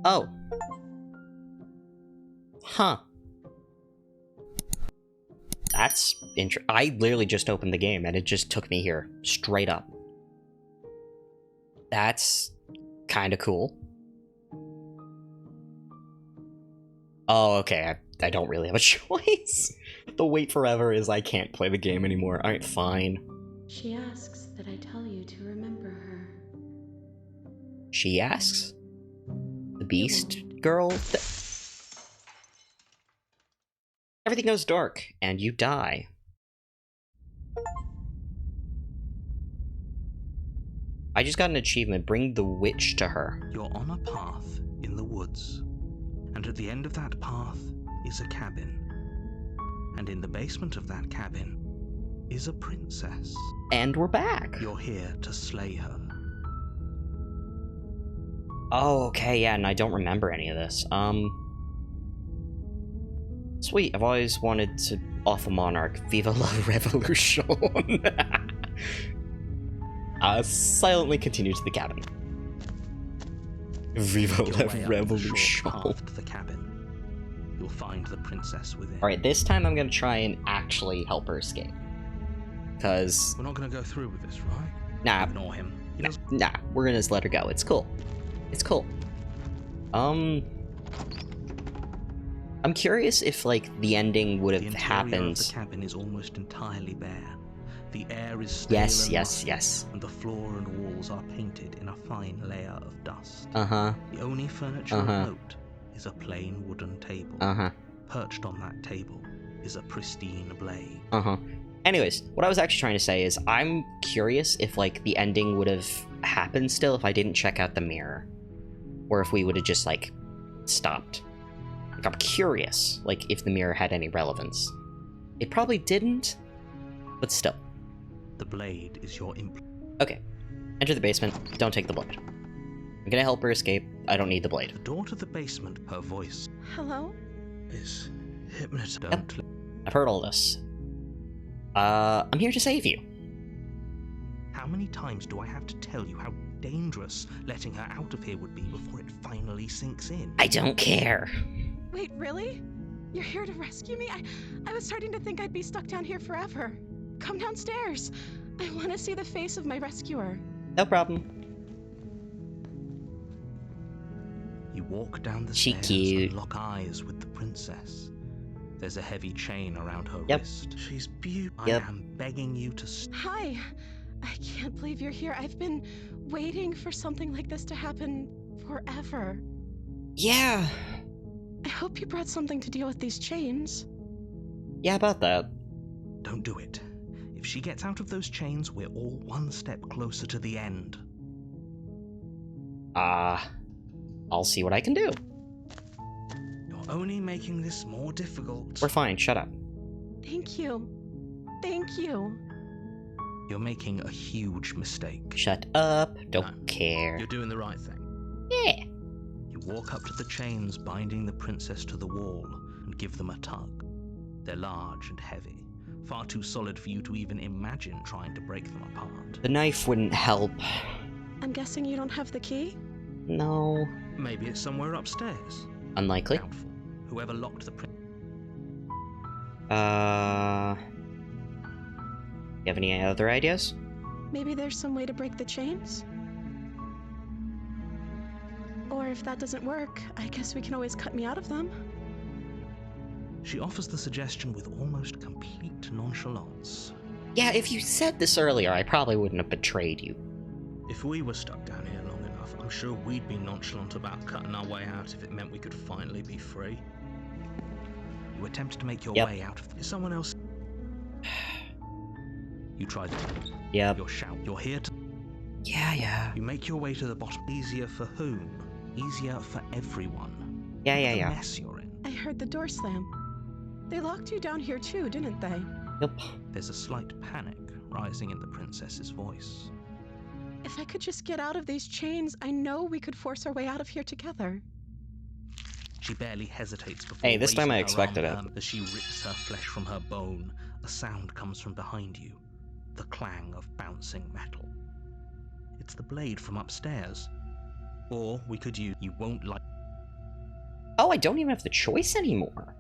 Oh. Huh. That's I literally just opened the game and it just took me here. Straight up. That's kind of cool. Oh, okay. I don't really have a choice. The wait forever is I can't play the game anymore. Alright, fine. She asks that I tell you to remember her. She asks? The beast girl? Everything goes dark, and you die. I just got an achievement. Bring the witch to her. You're on a path in the woods, and at the end of that path is a cabin. And in the basement of that cabin is a princess. And we're back. You're here to slay her. Oh, okay, yeah, and I don't remember any of this. Sweet, I've always wanted to off a monarch. Viva la revolution. Silently continue to the cabin. Viva la revolution. Path to the cabin. You'll find the princess within. Alright, this time I'm gonna try and actually help her escape. Because... We're not gonna go through with this, right? Nah. Ignore him. Nah, we're gonna just let her go. It's cool. It's cool. I'm curious if, like, the ending would have happened. The cabin is almost entirely bare. The air is stale Yes. and the floor and walls are painted in a fine layer of dust. Uh-huh. The only furniture of note is a plain wooden table. Uh-huh. Perched on that table is a pristine blade. Uh-huh. Anyways, what I was actually trying to say is I'm curious if, like, the ending would have happened still if I didn't check out the mirror. Or if we would have just, like, stopped. Like, I'm curious, like, if the mirror had any relevance. It probably didn't, but still. The blade is your Okay. Enter the basement. Don't take the blade. I'm gonna help her escape. I don't need the blade. The door to the basement, her voice. Hello? Is hypnotized. Yep. I've heard all this. I'm here to save you. How many times do I have to tell you how dangerous letting her out of here would be before it finally sinks in? I don't care. Wait, really? You're here to rescue me? I was starting to think I'd be stuck down here forever. Come downstairs. I want to see the face of my rescuer. No problem. You walk down the She stairs cute. and lock eyes with the princess. There's a heavy chain around her Yep. wrist. She's beautiful. Yep. I am begging you to Hi. I can't believe you're here. I've been waiting for something like this to happen forever. Yeah. I hope you brought something to deal with these chains. Yeah, about that. Don't do it. If she gets out of those chains, we're all one step closer to the end. I'll see what I can do. You're only making this more difficult. We're fine, shut up. Thank you. Thank you. You're making a huge mistake. Shut up, don't No. care. You're doing the right thing. Yeah. You walk up to the chains binding the princess to the wall and give them a tug. They're large and heavy, far too solid for you to even imagine trying to break them apart. The knife wouldn't help. I'm guessing you don't have the key? No. Maybe it's somewhere upstairs. Unlikely. Doubtful. Whoever locked the You have any other ideas? Maybe there's some way to break the chains? Or if that doesn't work, I guess we can always cut me out of them. She offers the suggestion with almost complete nonchalance. Yeah, if you said this earlier, I probably wouldn't have betrayed you. If we were stuck down here long enough, I'm sure we'd be nonchalant about cutting our way out if it meant we could finally be free. You attempt to make your way out of Is someone else? You try to. Yep. You're shout. You're here to. Yeah. You make your way to the bottom. Easier for whom? Easier for everyone. Yeah. The mess you're in. I heard the door slam. They locked you down here too, didn't they? Yep. There's a slight panic rising in the princess's voice. If I could just get out of these chains, I know we could force our way out of here together. She barely hesitates before. Hey, this time I raising her expected arm it. As she rips her flesh from her bone, a sound comes from behind you. The clang of bouncing metal. It's the blade from upstairs. Or we could use. You won't like. Oh, I don't even have the choice anymore.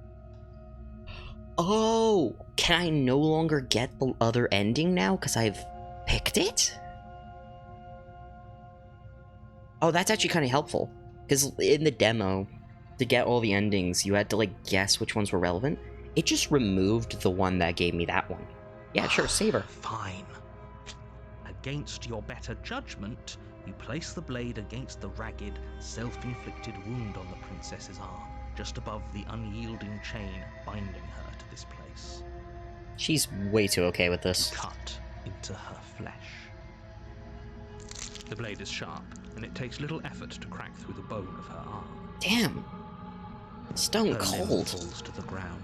Oh, can I no longer get the other ending now because I've picked it? Oh, that's actually kind of helpful. Because in the demo, to get all the endings, you had to, like, guess which ones were relevant. It just removed the one that gave me that one. Yeah, sure, save her. Fine. Against your better judgment, you place the blade against the ragged, self-inflicted wound on the princess's arm, just above the unyielding chain binding her to this place. She's way too okay with this. Cut into her flesh. The blade is sharp, and it takes little effort to crack through the bone of her arm. Damn. Stone Her limb cold. falls to the ground,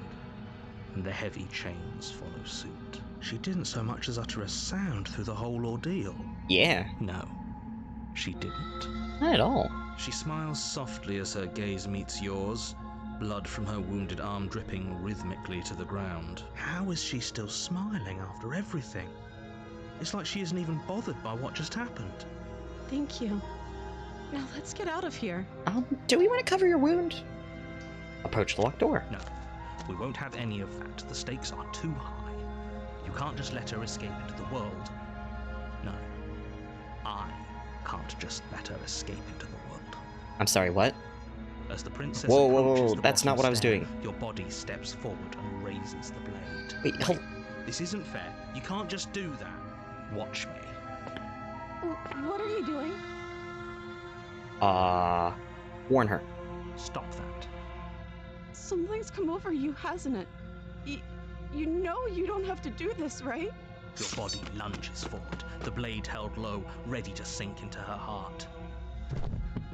and the heavy chains follow suit. She didn't so much as utter a sound through the whole ordeal. Yeah, No, she didn't. not at all. She smiles softly as her gaze meets yours, blood from her wounded arm dripping rhythmically to the ground. How is she still smiling after everything? It's like she isn't even bothered by what just happened. Thank you. Now let's get out of here. Do we want to cover your wound? Approach the locked door. No, we won't have any of that. The stakes are too high. You can't just let her escape into the world. No, I can't just let her escape into the world. I'm sorry, what? As the princess Whoa, whoa, approaches whoa, the that's not bottom what I was stair, doing. Your body steps forward and raises the blade. Wait, hold. This isn't fair. You can't just do that. Watch me. What are you doing? Warn her. Stop that. Something's come over you, hasn't it? You know you don't have to do this, right? Your body lunges forward, the blade held low, ready to sink into her heart.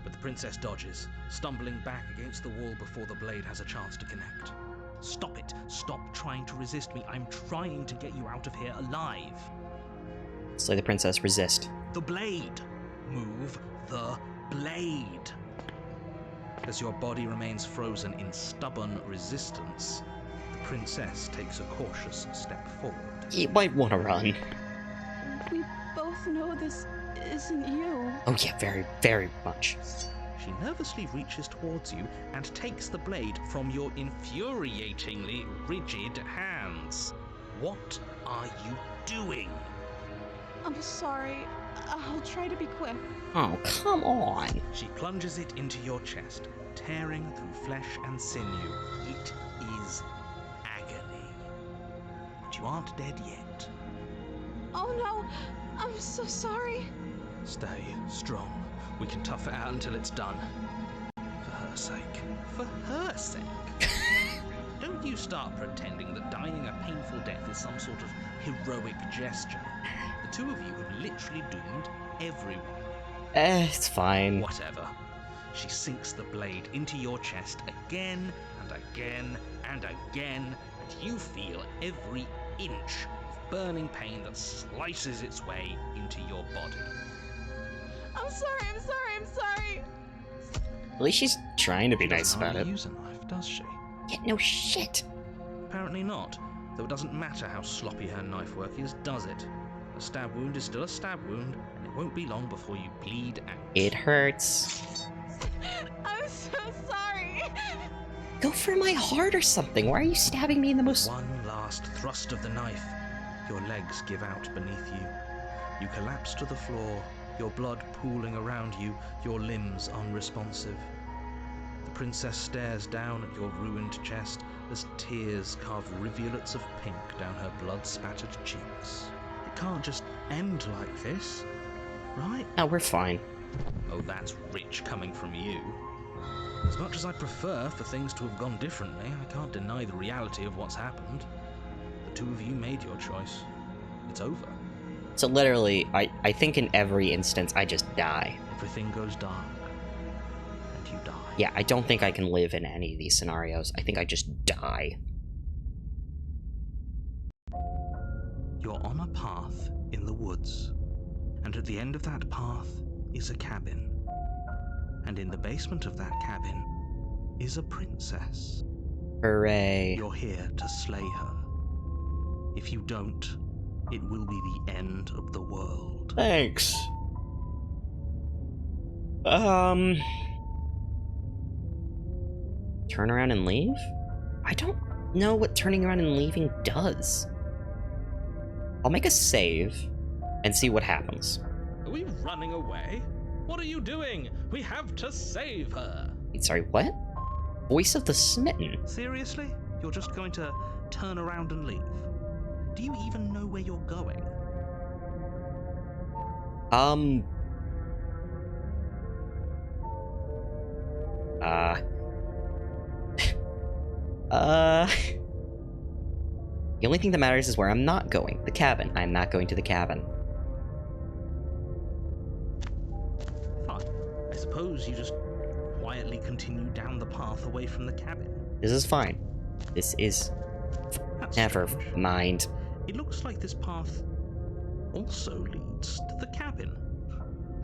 But the princess dodges, stumbling back against the wall before the blade has a chance to connect. Stop it. Stop trying to resist me. I'm trying to get you out of here alive. Slay the princess, resist. The blade. Move the blade. As your body remains frozen in stubborn resistance, the princess takes a cautious step forward. You might want to run. We both know this isn't you. Oh yeah, very, very much. She nervously reaches towards you and takes the blade from your infuriatingly rigid hands. What are you doing? I'm sorry. I'll try to be quick. Oh, come on. She plunges it into your chest, tearing through flesh and sinew. It is agony. But you aren't dead yet. Oh no! I'm so sorry. Stay strong. We can tough it out until it's done. For her sake. For her sake. Don't you start pretending that dying a painful death is some sort of heroic gesture. The two of you have literally doomed everyone. It's fine. Whatever. She sinks the blade into your chest again and again and again, and you feel every inch of burning pain that slices its way into your body. I'm sorry. At least she's trying to be She nice doesn't about hardly it. use a knife, does she? Yeah, no shit. Apparently not, though it doesn't matter how sloppy her knife work is, does it? A stab wound is still a stab wound, and it won't be long before you bleed out. It hurts. I'm so sorry. Go for my heart or something. Why are you stabbing me in the most... One last thrust of the knife. Your legs give out beneath you. You collapse to the floor, your blood pooling around you, your limbs unresponsive. The princess stares down at your ruined chest as tears carve rivulets of pink down her blood-spattered cheeks. It can't just end like this, right? Oh, we're fine. Oh, that's rich coming from you. As much as I prefer for things to have gone differently, I can't deny the reality of what's happened. The two of you made your choice. It's over. So literally, I think in every instance, I just die. Everything goes dark. And you die. Yeah, I don't think I can live in any of these scenarios. I think I just die. You're on a path in the woods. And at the end of that path is a cabin. And in the basement of that cabin is a princess. Hooray. You're here to slay her. If you don't, it will be the end of the world. Thanks. turn around and leave? I don't know what turning around and leaving does. I'll make a save and see what happens. Are we running away? What are you doing? We have to save her. Wait, sorry, what? Voice of the Smitten. Seriously? You're just going to turn around and leave? Do you even know where you're going? The only thing that matters is where I'm not going. The cabin. I'm not going to the cabin. Fine. I suppose you just quietly continue down the path away from the cabin. This is fine. This is... That's Never strange. mind. It looks like this path also leads to the cabin.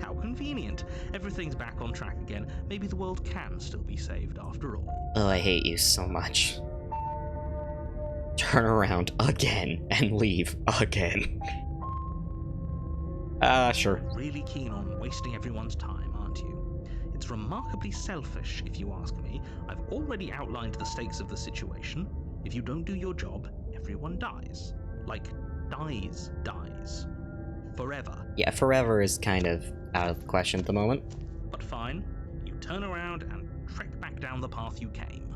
How convenient. Everything's back on track again. Maybe the world can still be saved after all. Oh, I hate you so much. Turn around again and leave again. Sure. You're really keen on wasting everyone's time, aren't you? It's remarkably selfish, if you ask me. I've already outlined the stakes of the situation. If you don't do your job, everyone dies. Like, dies. Forever. Yeah, forever is kind of out of the question at the moment. But fine, you turn around and trek back down the path you came.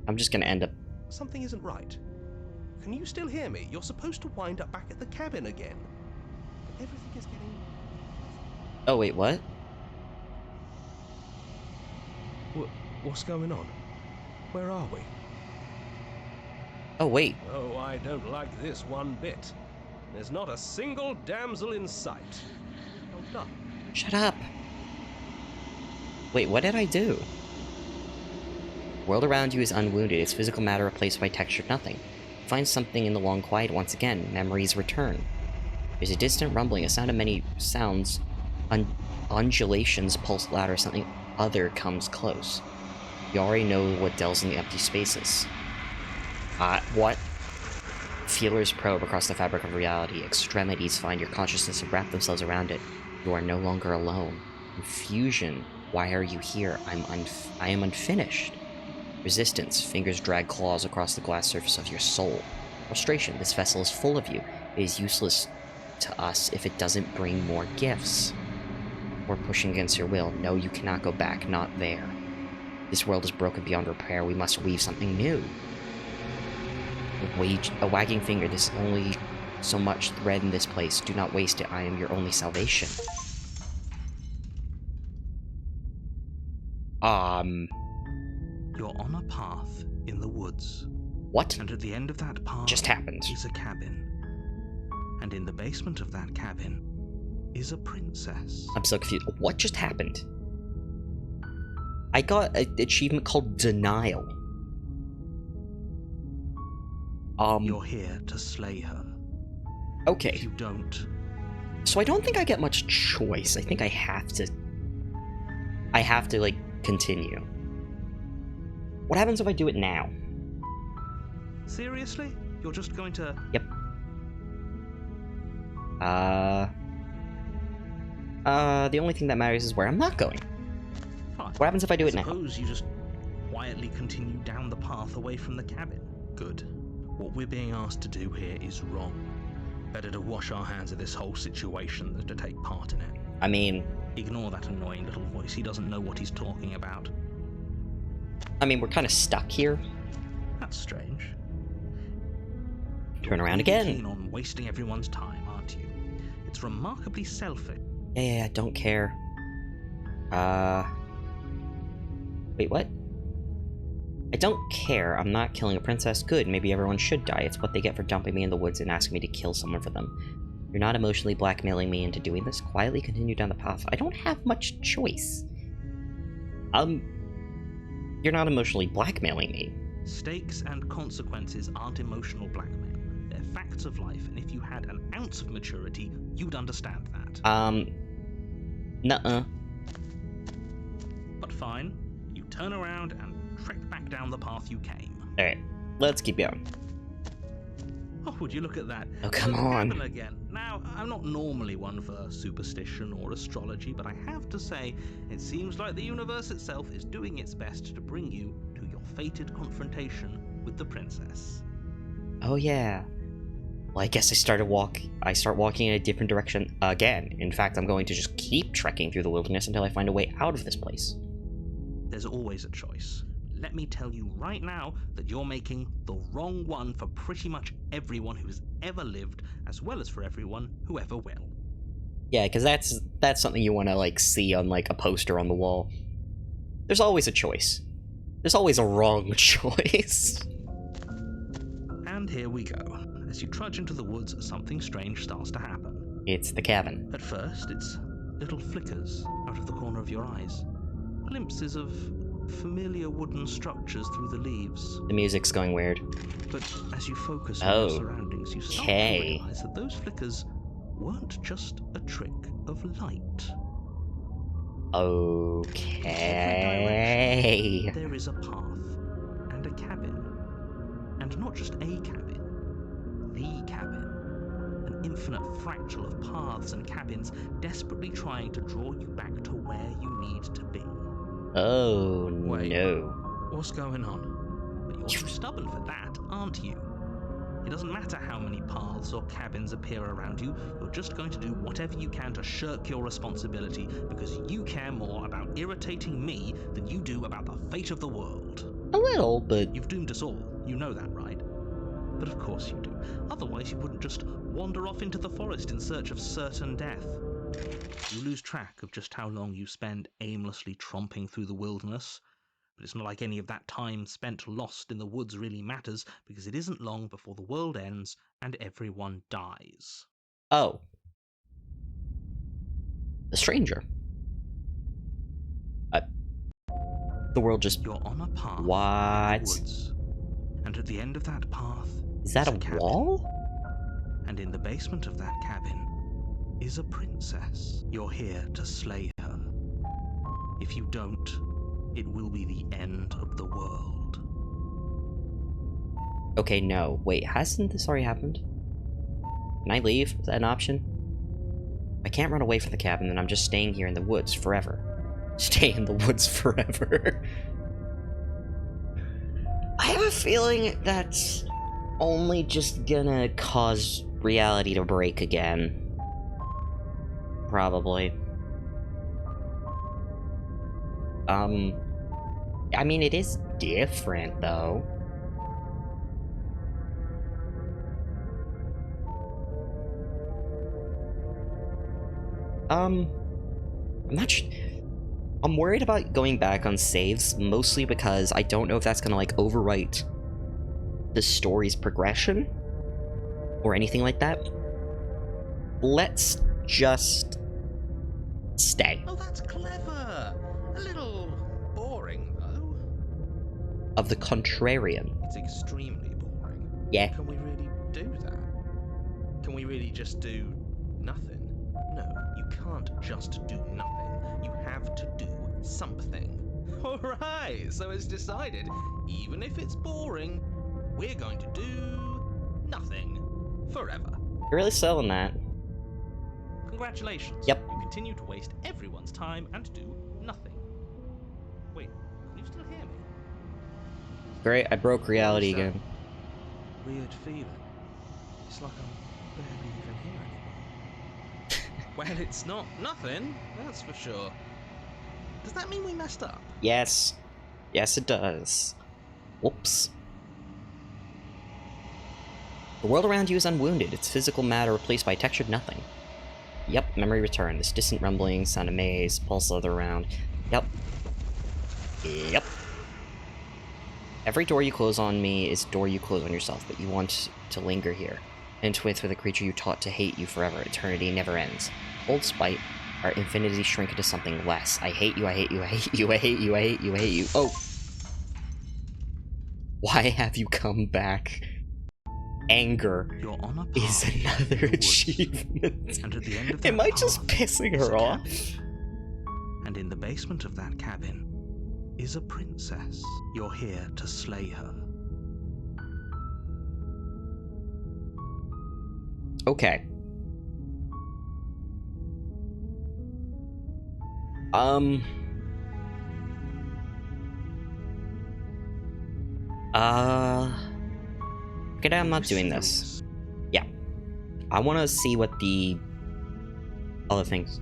I'm just gonna end up... Something isn't right. Can you still hear me? You're supposed to wind up back at the cabin again. But everything is getting... Oh, wait, what? What's going on? Where are we? Oh, wait. Oh, I don't like this one bit. There's not a single damsel in sight. Well done. Shut up. Wait, what did I do? The world around you is unwounded, its physical matter replaced by textured nothing. You find something in the long quiet once again. Memories return. There's a distant rumbling, a sound of many sounds. Undulations pulse louder, something other comes close. You already know what delves in the empty spaces. What? Feelers probe across the fabric of reality. Extremities find your consciousness and wrap themselves around it. You are no longer alone. Confusion. Why are you here? I am unfinished. Resistance. Fingers drag claws across the glass surface of your soul. Frustration. This vessel is full of you. It is useless to us if it doesn't bring more gifts. We're pushing against your will. No, you cannot go back. Not there. This world is broken beyond repair. We must weave something new. A wagging finger. There's only so much thread in this place. Do not waste it. I am your only salvation. You're on a path in the woods. What And at the end of that path just happened? is a cabin. And in the basement of that cabin is a princess. I'm so confused. What just happened? I got an achievement called Denial. You're here to slay her. If Okay. you don't, So I don't think I get much choice. I think I have to, like, continue. What happens if I do it now? seriously? You're just going to... Yep. The only thing that matters is where I'm not going. Fine. What happens if I do it now? Suppose you just quietly continue down the path away from the cabin. Good. What we're being asked to do here is wrong. Better to wash our hands of this whole situation than to take part in it. I mean, Ignore that annoying little voice. He doesn't know what he's talking about. we're kind of stuck here. That's strange. Turn around You're really again. keen on wasting everyone's time, aren't you? It's remarkably selfish. Yeah, don't care. Wait, what? I don't care. I'm not killing a princess. Good, maybe everyone should die. It's what they get for dumping me in the woods and asking me to kill someone for them. You're not emotionally blackmailing me into doing this. Quietly continue down the path. I don't have much choice. You're not emotionally blackmailing me. Stakes and consequences aren't emotional blackmail. They're facts of life, and if you had an ounce of maturity, you'd understand that. Nuh-uh. But fine, you turn around and trek back down the path you came. Alright, let's keep going. Oh, would you look at that? Oh, come The on. cabin again. Now, I'm not normally one for superstition or astrology, but I have to say, it seems like the universe itself is doing its best to bring you to your fated confrontation with the princess. Oh yeah. Well, I guess I start walking in a different direction again. In fact, I'm going to just keep trekking through the wilderness until I find a way out of this place. There's always a choice. Let me tell you right now that you're making the wrong one for pretty much everyone who's ever lived, as well as for everyone who ever will. Yeah, because that's something you want to like see on like a poster on the wall. There's always a choice. There's always a wrong choice. And here we go. As you trudge into the woods, something strange starts to happen. It's the cabin. At first, it's little flickers out of the corner of your eyes. Glimpses of familiar wooden structures through the leaves. The music's going weird. But as you focus on your surroundings, you start to realize that those flickers weren't just a trick of light. Okay. There is a path and a cabin. And not just a cabin, the cabin. An infinite fractal of paths and cabins desperately trying to draw you back to where you need to be. Oh, Wait. no. What's going on? But you're too stubborn for that, aren't you? It doesn't matter how many paths or cabins appear around you, you're just going to do whatever you can to shirk your responsibility because you care more about irritating me than you do about the fate of the world. A little, but... You've doomed us all, you know that, right? But of course you do. Otherwise you wouldn't just wander off into the forest in search of certain death. You lose track of just how long you spend aimlessly tromping through the wilderness. But it's not like any of that time spent lost in the woods really matters, because it isn't long before the world ends and everyone dies. Oh. The stranger. The world just... You're on a path What? in the woods. And at the end of that path Is that a cabin. wall? And in the basement of that cabin is a princess. You're here to slay her. If you don't, it will be the end of the world. Okay, no. Wait, hasn't this already happened? Can I leave? Is that an option? I can't run away from the cabin, then I'm just staying here in the woods forever. Stay in the woods forever. I have a feeling that's only just gonna cause reality to break again. Probably. I mean, it is different, though. I'm not sure. I'm worried about going back on saves, mostly because I don't know if that's gonna, like, overwrite the story's progression or anything like that. Let's just stay. Oh, that's clever. A little boring, though. Of the contrarian. It's extremely boring. Yeah. Can we really do that? Can we really just do nothing? No, you can't just do nothing. You have to do something. Alright, so it's decided. Even if it's boring, we're going to do nothing. Forever. You're really selling that. Congratulations. Yep. You continue to waste everyone's time and do nothing. Wait, can you still hear me? Great, I broke reality What was that? again. Weird feeling. It's like I'm barely even here anymore. Well, it's not nothing, that's for sure. Does that mean we messed up? Yes. Yes, it does. Whoops. The world around you is unwounded, its physical matter replaced by textured nothing. Yep, memory return. This distant rumbling, sound of maze, pulse leather around. Yep. Yep. Every door you close on me is a door you close on yourself, but you want to linger here. Entwined with a creature you taught to hate you forever. Eternity never ends. Old spite, our infinity shrink into something less. I hate you, I hate you, I hate you, I hate you, I hate you, I hate you. Oh! Why have you come back? Anger You're on a is path another in the woods. achievement. And at the end of that Am I just path pissing is her a off? cabin. And in the basement of that cabin is a princess. You're here to slay her. Okay. Um. Okay, I'm not doing this. Yeah. I want to see what the other things.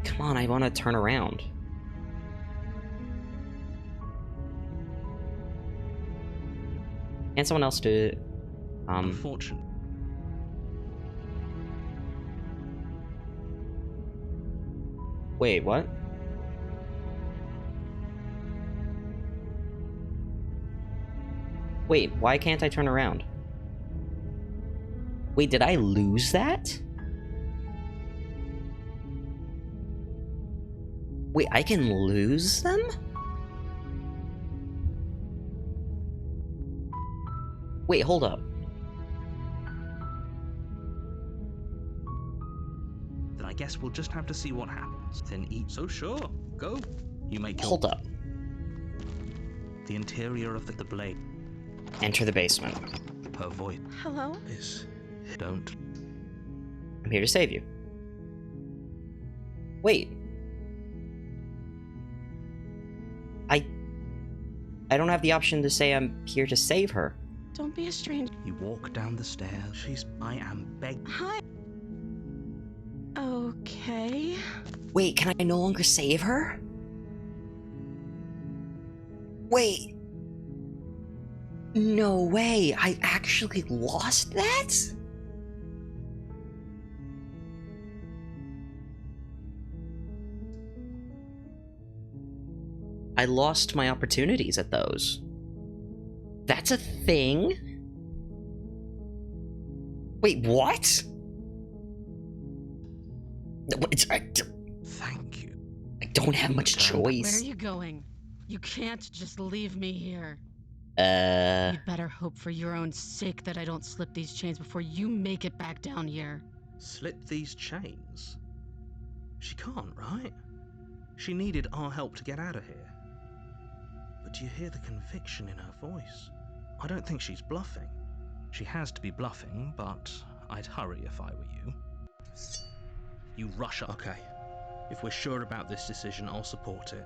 Come on, I want to turn around. Can someone else do it? Unfortunately. Wait, what? Wait, why can't I turn around? Wait, did I lose that? Wait, I can lose them? Wait, hold up. Then I guess we'll just have to see what happens. Then eat. So sure, go. You make your... Hold up. The interior of the blade. Enter the basement. Her voice Hello? is... Don't. I'm here to save you. Wait. I don't have the option to say I'm here to save her. Don't be a stranger. You walk down the stairs. I am begging. Hi. Okay. Wait, can I no longer save her? Wait. No way, I actually lost that? I lost my opportunities at those. That's a thing? Wait, what? Thank you. I don't have much Where choice. are you going? You can't just leave me here. Uh, You'd better hope for your own sake that I don't slip these chains before you make it back down here. Slip these chains? She can't, right? She needed our help to get out of here. But do you hear the conviction in her voice? I don't think she's bluffing. She has to be bluffing, but I'd hurry if I were you. You rush up. Okay. If we're sure about this decision, I'll support it.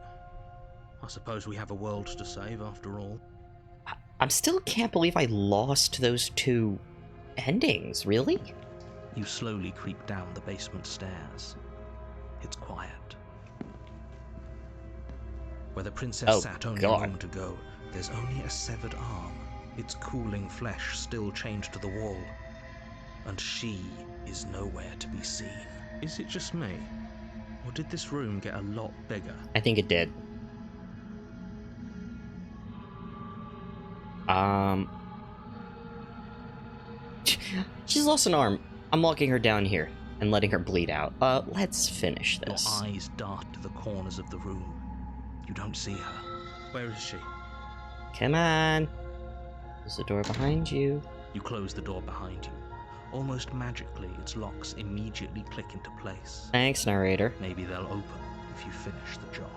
I suppose we have a world to save after all. I'm still can't believe I lost those two endings, really? You slowly creep down the basement stairs. It's quiet. Where the princess sat only a moment ago, there's only a severed arm, its cooling flesh still chained to the wall. And she is nowhere to be seen. Is it just me? Or did this room get a lot bigger? I think it did. She's lost an arm. I'm locking her down here and letting her bleed out. Let's finish this. Your eyes dart to the corners of the room. You don't see her. Where is she? Come on. There's a door behind you. You close the door behind you. Almost magically, its locks immediately click into place. Thanks, narrator. Maybe they'll open if you finish the job.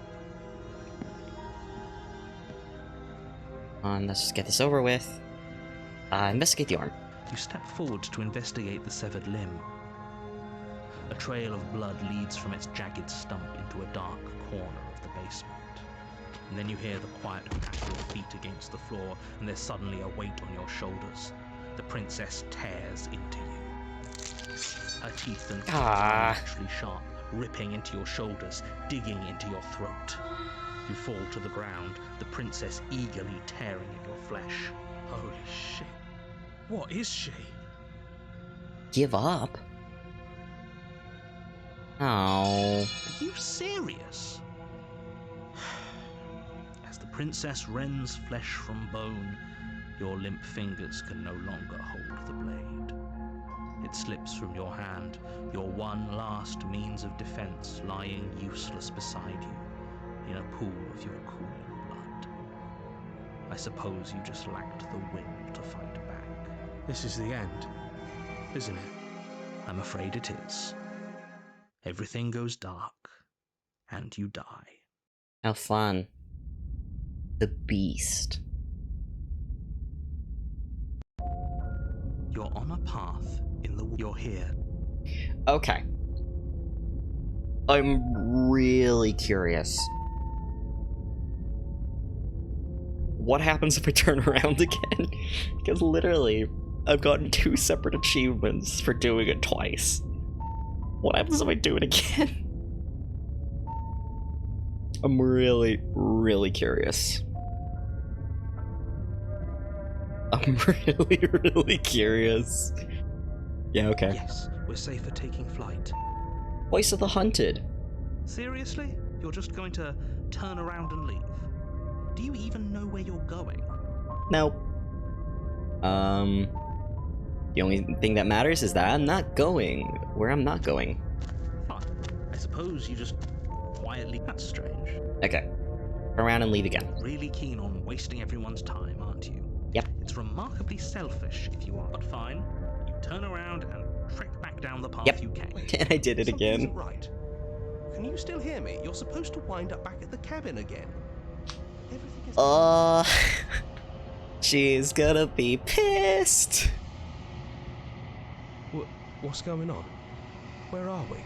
Let's just get this over with. Investigate the arm. You step forward to investigate the severed limb. A trail of blood leads from its jagged stump into a dark corner of the basement. And then you hear the quiet crack of your feet against the floor, and there's suddenly a weight on your shoulders. The princess tears into you. Her teeth and claws are naturally sharp, ripping into your shoulders, digging into your throat. You fall to the ground, the princess eagerly tearing at your flesh. Holy shit. What is she? Give up? Oh. Are you serious? As the princess rends flesh from bone, your limp fingers can no longer hold the blade. It slips from your hand, your one last means of defense lying useless beside you, in a pool of your cooling blood. I suppose you just lacked the will to fight back. This is the end, isn't it? I'm afraid it is. Everything goes dark, and you die. How fun. The beast. You're on a path in the... You're here. Okay. I'm really curious. What happens if I turn around again? Because literally, I've gotten 2 separate achievements for doing it twice. What happens if I do it again? I'm really, really curious. I'm really, really curious. Yeah, okay. Yes, we're safe for taking flight. Voice of the Hunted. Seriously? You're just going to turn around and leave? Do you even know where you're going? Nope. The only thing that matters is that I'm not going where I'm not going. Fine. I suppose you just quietly... That's strange. Okay. Turn around and leave again. Really keen on wasting everyone's time, aren't you? Yep. It's remarkably selfish if you are. But fine. You turn around and trek back down the path Yep. you came. And I did it Something again. isn't right. Can you still hear me? You're supposed to wind up back at the cabin again. Everything is... She's gonna be pissed. What's going on? Where are we?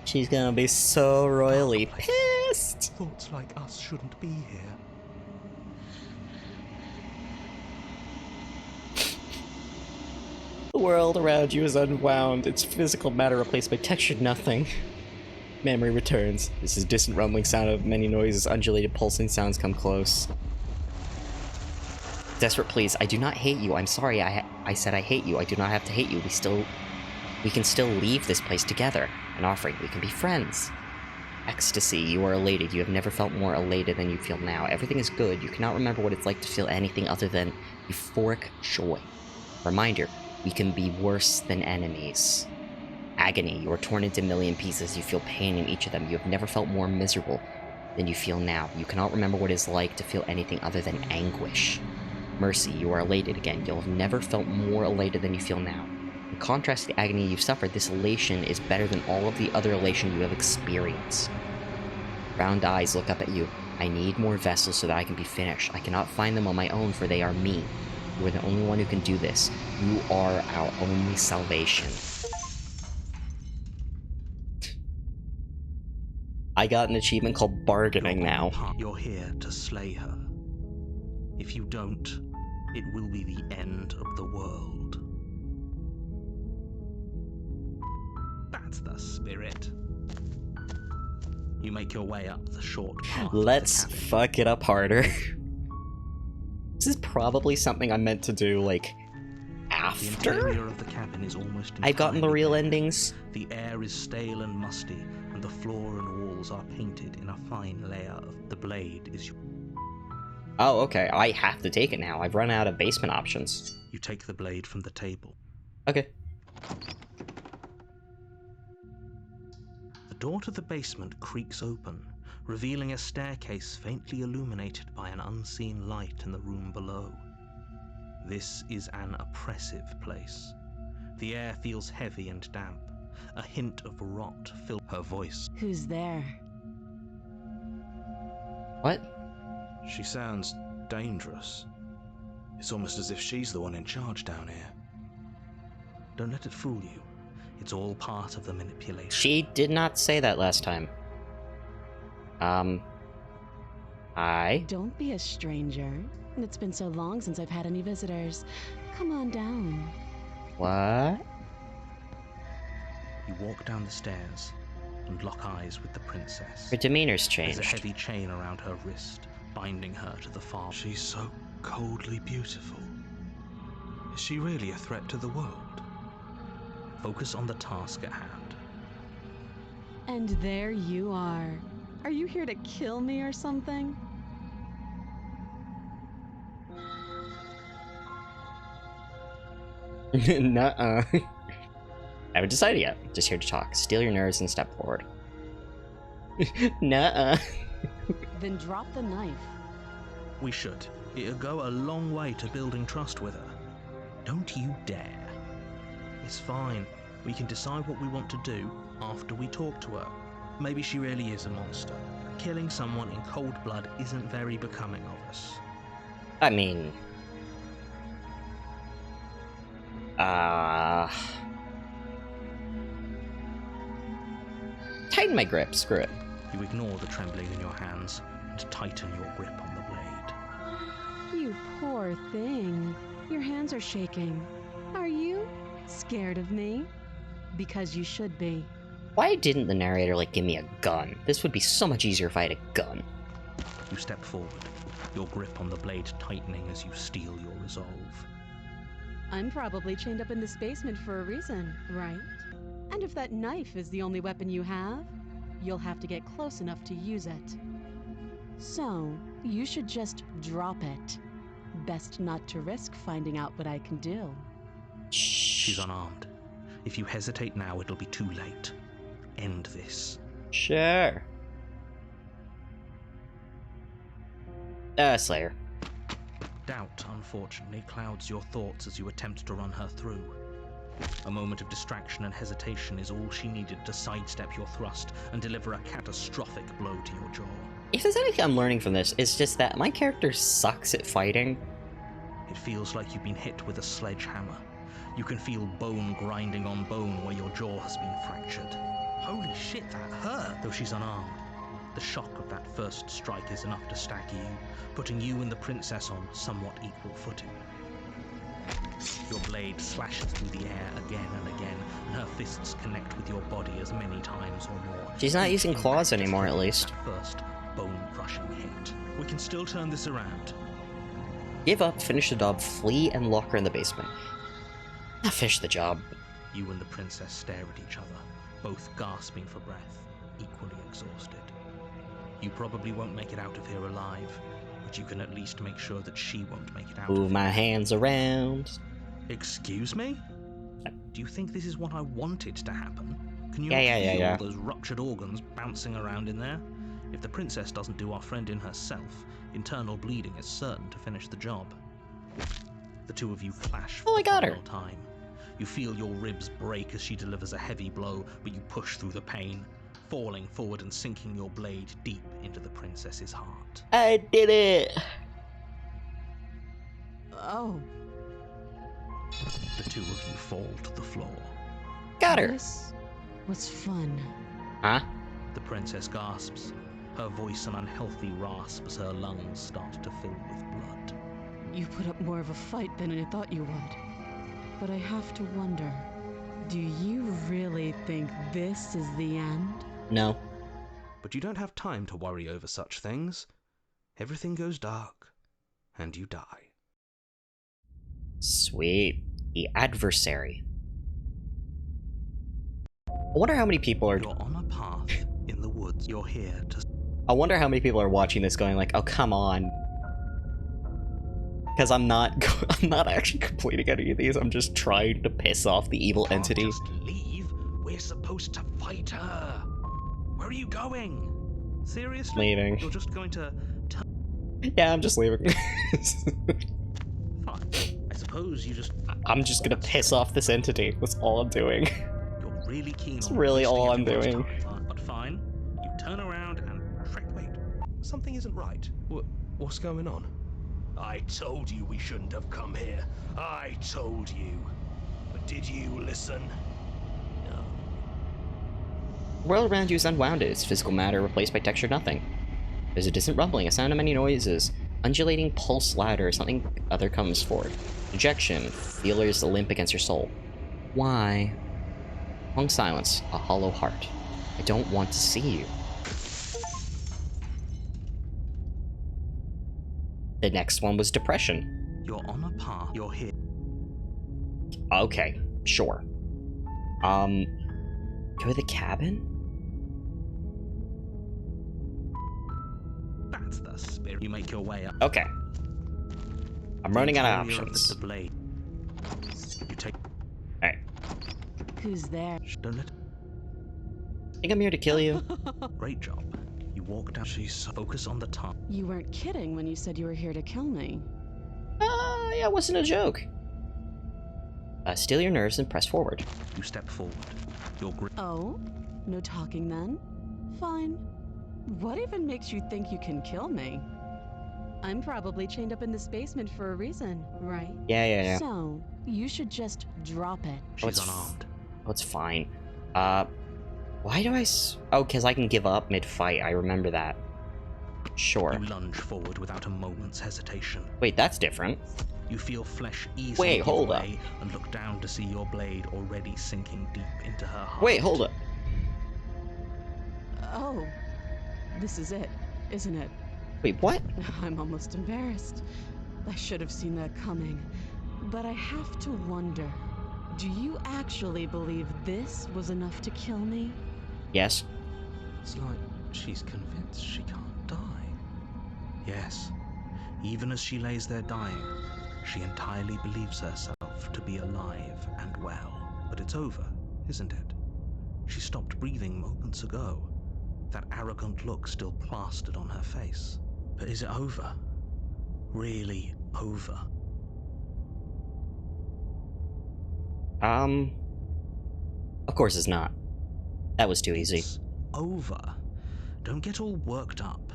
She's gonna be so royally pissed. Thoughts like us shouldn't be here. The world around you is unwound, its physical matter replaced by textured nothing. Memory returns. This is distant rumbling sound of many noises, undulated pulsing sounds come close. Desperate pleas. I do not hate you. I'm sorry. I said I hate you. I do not have to hate you. We can still leave this place together. An offering. We can be friends. Ecstasy. You are elated. You have never felt more elated than you feel now. Everything is good. You cannot remember what it's like to feel anything other than euphoric joy. Reminder. We can be worse than enemies. Agony. You are torn into a million pieces. You feel pain in each of them. You have never felt more miserable than you feel now. You cannot remember what it is like to feel anything other than anguish. Mercy, you are elated again. You'll have never felt more elated than you feel now. In contrast to the agony you've suffered, this elation is better than all of the other elation you have experienced. Round eyes look up at you. I need more vessels so that I can be finished. I cannot find them on my own, for they are me. You are the only one who can do this. You are our only salvation. I got an achievement called Bargaining now. You're here to slay her. If you don't, it will be the end of the world. That's the spirit. You make your way up the short path. Let's fuck it up harder. This is probably something I meant to do, like, The after interior of the cabin is almost I've gotten the entirely real bare. endings. The air is stale and musty, and the floor and walls are painted in a fine layer of... The blade is your... Oh, okay, I have to take it now. I've run out of basement options. You take the blade from the table. Okay. The door to the basement creaks open, revealing a staircase faintly illuminated by an unseen light in the room below. This is an oppressive place. The air feels heavy and damp. A hint of rot fills her voice. Who's there? What? She sounds dangerous. It's almost as if she's the one in charge down here. Don't let it fool you. It's all part of the manipulation. She did not say that last time. Don't be a stranger. It's been so long since I've had any visitors. Come on down. What? You walk down the stairs and lock eyes with the princess. Her demeanor's There's a changed. heavy chain around her wrist, binding her to the farm. She's so coldly beautiful. Is she really a threat to the world? Focus on the task at hand. And there you are. Are you here to kill me or something? Nuh-uh. I haven't decided yet. Just here to talk. Steal your nerves and step forward. Nuh-uh. Then drop the knife. We should. It'll go a long way to building trust with her. Don't you dare. It's fine. We can decide what we want to do after we talk to her. Maybe she really is a monster. Killing someone in cold blood isn't very becoming of us. I mean... Tighten my grip, screw it. You ignore the trembling in your hands and tighten your grip on the blade. You poor thing. Your hands are shaking. Are you scared of me? Because you should be. Why didn't the narrator, like, give me a gun? This would be so much easier if I had a gun. You step forward, your grip on the blade tightening as you steel your resolve. I'm probably chained up in this basement for a reason, right? And if that knife is the only weapon you have, you'll have to get close enough to use it. So, you should just drop it. Best not to risk finding out what I can do. She's unarmed. If you hesitate now, it'll be too late. End this. Sure. Slayer. Doubt, unfortunately, clouds your thoughts as you attempt to run her through. A moment of distraction and hesitation is all she needed to sidestep your thrust and deliver a catastrophic blow to your jaw. If there's anything I'm learning from this, it's just that my character sucks at fighting. It feels like you've been hit with a sledgehammer. You can feel bone grinding on bone where your jaw has been fractured. Holy shit, that hurt! Though she's unarmed, the shock of that first strike is enough to stagger you, putting you and the princess on somewhat equal footing. Your blade slashes through the air again and again, and her fists connect with your body as many times or more. She's not using claws anymore, at least. That first bone-crushing hit. We can still turn this around. Give up, finish the job, flee, and lock her in the basement. Now finish the job. You and the princess stare at each other, both gasping for breath, equally exhausted. You probably won't make it out of here alive, but you can at least make sure that she won't make it out. Move my hands around. Excuse me? Do you think this is what I wanted to happen? Can you Yeah. feel those ruptured organs bouncing around in there? If the princess doesn't do our friend in herself, internal bleeding is certain to finish the job. The two of you clash for Oh, I the got her. final time. You feel your ribs break as she delivers a heavy blow, but you push through the pain, falling forward and sinking your blade deep into the princess's heart. I did it! Oh, The two of you fall to the floor. Got her! this was fun. Huh? The princess gasps, her voice an unhealthy rasp as her lungs start to fill with blood. You put up more of a fight than I thought you would. But I have to wonder, do you really think this is the end? No. But you don't have time to worry over such things. Everything goes dark, and you die. Sweet. The adversary. I wonder how many people are... You're on a path in the woods. You're here to... I wonder how many people are watching this going like, oh, come on. Because I'm not actually completing any of these. I'm just trying to piss off the evil Can't entity. just leave. We're supposed to fight her. Where are you going? Seriously? Leaving. You're just going to... Yeah, I'm just leaving. Fine. I suppose you just... I'm just gonna piss off this entity. That's all I'm doing. You're really keen It's on really wasting all I'm everyone's doing. time, aren't- But fine. You turn around and... Wait. Something isn't right. What's going on? I told you we shouldn't have come here. I told you. But did you listen? No. The world around you is unwound. Its physical matter replaced by textured nothing. There's a distant rumbling, a sound of many noises. Undulating pulse louder, something other comes forward. Rejection. Feelers limp against your soul. Why? Long silence. A hollow heart. I don't want to see you. The next one was depression. You're on a path. You're here. Okay, sure. Go to the cabin? That's the spirit. You make your way up. Okay. I'm running out of Interior options. The blade. You take... Alright. Who's there? Don't let... Think I'm here to kill you? Great job. You walk down. She's focus on the top. You weren't kidding when you said you were here to kill me. Yeah, it wasn't a joke. Still your nerves and press forward. You step forward. Your grip. Oh? No talking then? Fine. What even makes you think you can kill me? I'm probably chained up in this basement for a reason, right? Yeah. So, you should just drop it. She's it's unarmed. Oh, it's fine. Why do oh, because I can give up mid-fight. I remember that. Sure. You lunge forward without a moment's hesitation. Wait, that's different. You feel flesh easily Wait, give hold up. way and look down to see your blade already sinking deep into her heart. Wait, hold up. Oh, this is it, isn't it? Wait, what? I'm almost embarrassed. I should have seen that coming. But I have to wonder, do you actually believe this was enough to kill me? Yes. It's like she's convinced she can't die. Yes, even as she lays there dying, she entirely believes herself to be alive and well. But it's over, isn't it? She stopped breathing moments ago, that arrogant look still plastered on her face. But is it over? Really over? Of course it's not. That was too easy. It's over. Don't get all worked up.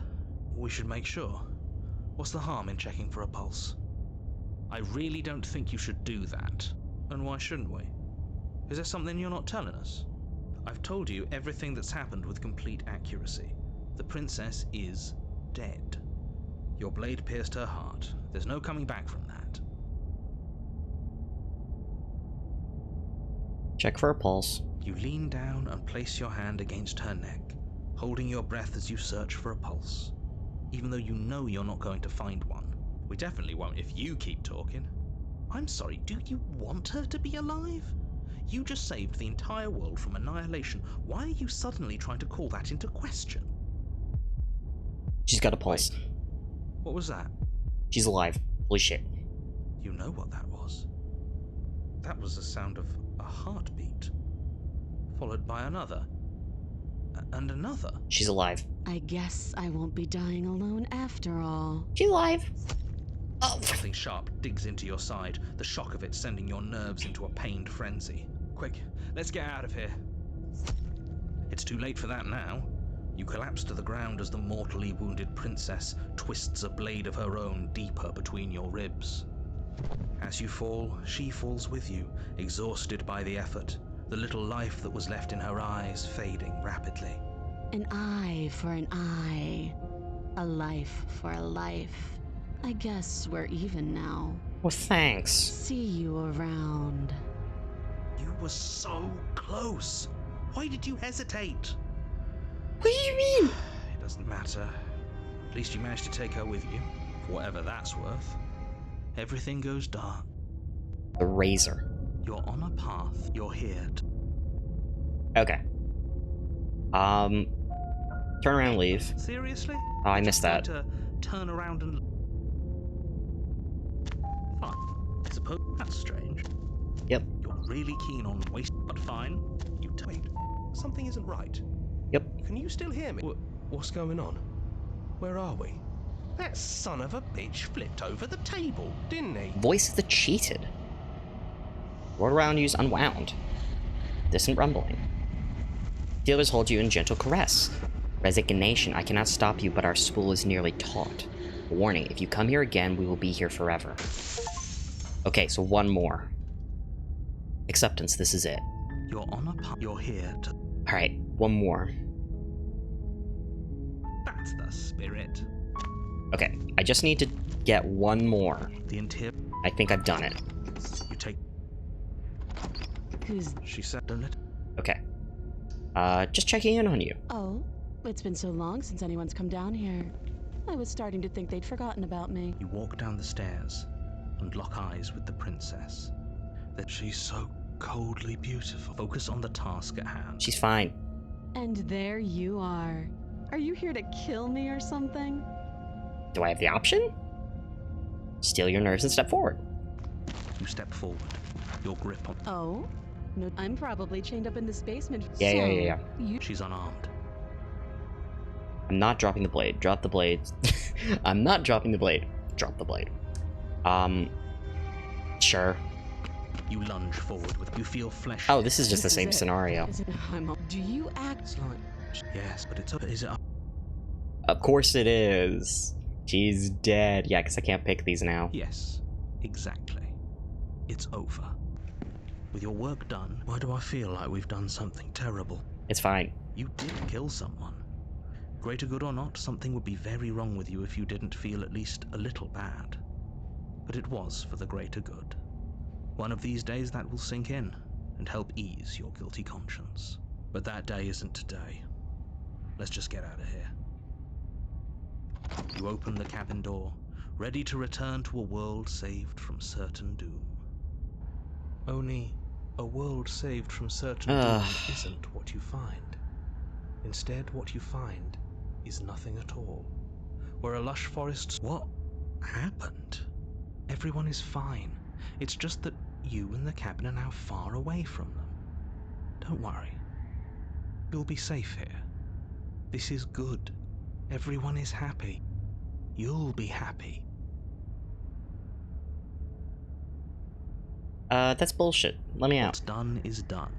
We should make sure. What's the harm in checking for a pulse? I really don't think you should do that. And why shouldn't we? Is there something you're not telling us? I've told you everything that's happened with complete accuracy. The princess is dead. Your blade pierced her heart. There's no coming back from that. Check for a pulse. You lean down and place your hand against her neck, holding your breath as you search for a pulse, even though you know you're not going to find one. We definitely won't if you keep talking. I'm sorry, do you want her to be alive? You just saved the entire world from annihilation. Why are you suddenly trying to call that into question? She's got a pulse. What was that? She's alive. Holy shit. You know what that was? That was the sound of a heartbeat, followed by another, and another. She's alive. I guess I won't be dying alone after all. She's alive. Oh. Something sharp digs into your side, the shock of it sending your nerves into a pained frenzy. Quick, let's get out of here. It's too late for that now. You collapse to the ground as the mortally wounded princess twists a blade of her own deeper between your ribs. As you fall, she falls with you, exhausted by the effort, the little life that was left in her eyes fading rapidly. An eye for an eye. A life for a life. I guess we're even now. Well, thanks. See you around. You were so close. Why did you hesitate? What do you mean? It doesn't matter. At least you managed to take her with you, for whatever that's worth. Everything goes dark. The razor. You're on a path. You're here to... Okay. Turn around and leave. Seriously? Oh, I missed that. To turn around and... Fine. I suppose that's strange. Yep. You're really keen on wasting, but fine. You Wait, something isn't right. Yep. Can you still hear me? What's going on? Where are we? That son of a bitch flipped over the table, didn't he? Voice of the cheated. World around you's unwound. Distant rumbling. The others hold you in gentle caress. Resignation, I cannot stop you, but our spool is nearly taut. Warning, if you come here again, we will be here forever. Okay, so one more. Acceptance, this is it. You're on a path. You're here to... Alright, one more. That's the spirit. Okay, I just need to get one more. The interior... I think I've done it. You take... Who's... She said, don't it? Okay. Just checking in on you. Oh, it's been so long since anyone's come down here. I was starting to think they'd forgotten about me. You walk down the stairs and lock eyes with the princess. That she's so coldly beautiful. Focus on the task at hand. She's fine. And there you are. Are you here to kill me or something? Do I have the option? Steal your nerves and step forward. You step forward, your grip on... Oh? No, I'm probably chained up in this basement. Yeah. You... She's unarmed. I'm not dropping the blade. Drop the blade. I'm not dropping the blade. Drop the blade. Sure. You lunge forward with... You feel flesh... Oh, this is just the This is same it. scenario. Do you act... It's like... Yes, but it's... Is it... Of course it is. She's dead. Yeah, because I can't pick these now. Yes, exactly. It's over. With your work done, why do I feel like we've done something terrible? It's fine. You did kill someone. Greater good or not, something would be very wrong with you if you didn't feel at least a little bad. But it was for the greater good. One of these days that will sink in and help ease your guilty conscience. But that day isn't today. Let's just get out of here. You open the cabin door, ready to return to a world saved from certain doom. Only a world saved from certain doom isn't what you find. Instead, what you find is nothing at all. Where a lush forest... What happened? Everyone is fine. It's just that you and the cabin are now far away from them. Don't worry. You'll be safe here. This is good. Everyone is happy. You'll be happy. That's bullshit. Let me out. What's done is done.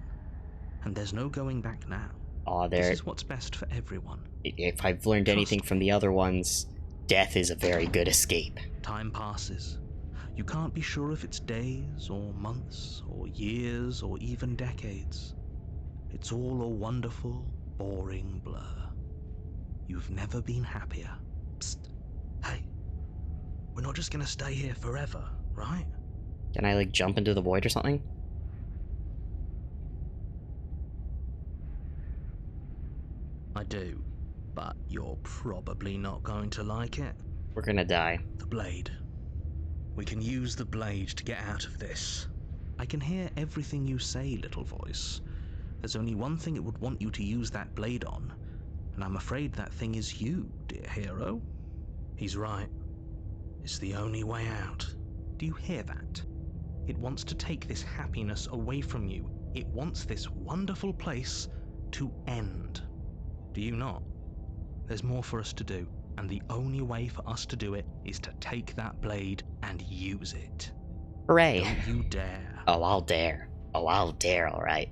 And there's no going back now. Aw, This there. is what's best for everyone. If I've learned anything from the other ones, death is a very good escape. Time passes. You can't be sure if it's days, or months, or years, or even decades. It's all a wonderful, boring blur. You've never been happier. Psst. Hey. We're not just gonna stay here forever, right? Can I, like, jump into the void or something? I do. But you're probably not going to like it. We're gonna die. The blade. We can use the blade to get out of this. I can hear everything you say, little voice. There's only one thing it would want you to use that blade on, and I'm afraid that thing is you, dear hero. He's right. It's the only way out. Do you hear that? It wants to take this happiness away from you. It wants this wonderful place to end. Do you not? There's more for us to do, and the only way for us to do it is to take that blade and use it. Hooray! Don't you dare. Oh, I'll dare. Oh, I'll dare, alright.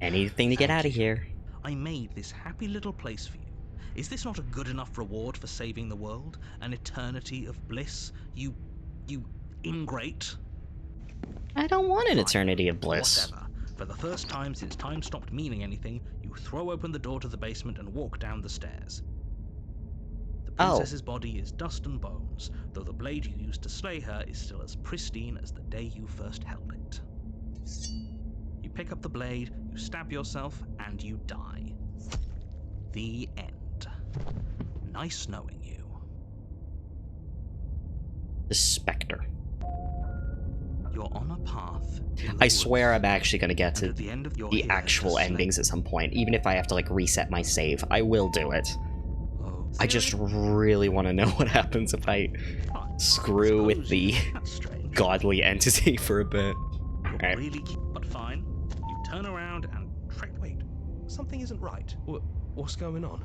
Anything to get Thank out of you. here. I made this happy little place for you. Is this not a good enough reward for saving the world? An eternity of bliss? You ingrate? I don't want an Fine. eternity of bliss. Whatever. For the first time since time stopped meaning anything, you throw open the door to the basement and walk down the stairs. The princess's body is dust and bones, though the blade you used to slay her is still as pristine as the day you first held it. You pick up the blade, you stab yourself, and you die. The end. Nice knowing you. The Spectre. You're on a path. in I the swear woods, I'm actually gonna get and to at the end of your the here actual to slay- endings at some point, even if I have to, like, reset my save. I will do it. Oh, I just seriously? really want to know what happens if I Fine. screw with Suppose the that's strange. godly entity for a bit. You're Alright. really but fine. You turn around and wait. Something isn't right. What's going on?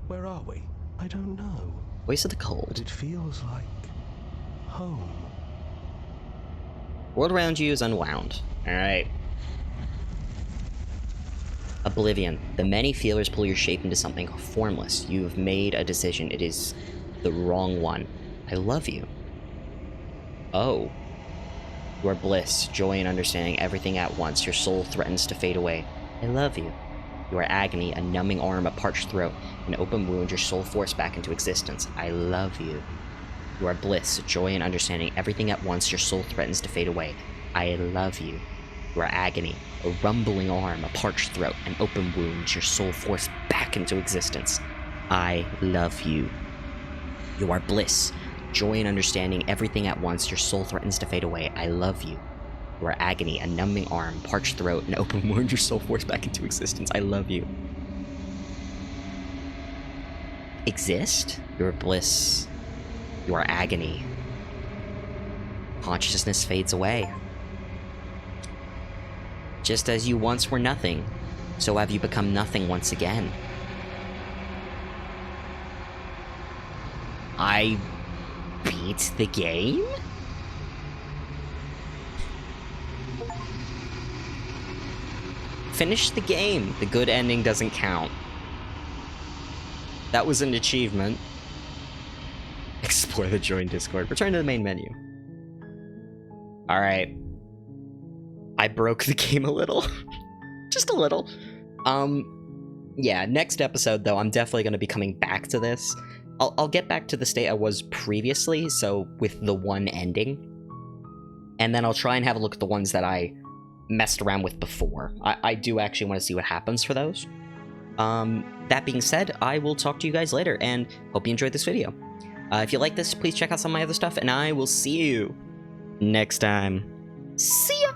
Where are we? I don't know. Voice of the But Cold. it feels like home. World around you is unwound. Alright. Oblivion. The many feelers pull your shape into something formless. You've made a decision. It is the wrong one. I love you. Oh. You are bliss, joy, and understanding everything at once. Your soul threatens to fade away. I love you. You are agony, a numbing arm, a parched throat, an open wound, your soul forced back into existence. I love you. You are bliss, joy, and understanding everything at once. Your soul threatens to fade away. I love you. You are agony, a rumbling arm, a parched throat, an open wound, your soul forced back into existence. I love you. You are bliss, joy, and understanding everything at once. Your soul threatens to fade away. I love you. You are agony, a numbing arm, parched throat, an open wound, your soul forced back into existence. I love you. Exist? You are bliss. You are agony. Consciousness fades away. Just as you once were nothing, so have you become nothing once again. I beat the game? Finish the game. The good ending doesn't count. That was an achievement. Explore the join Discord. Return to the main menu. Alright. I broke the game a little. Just a little. Yeah, next episode, though, I'm definitely going to be coming back to this. I'll get back to the state I was previously, so with the one ending. And then I'll try and have a look at the ones that I messed around with before. I do actually want to see what happens for those. That being said, I will talk to you guys later, and hope you enjoyed this video. If you like this, please check out some of my other stuff, and I will see you next time. See ya!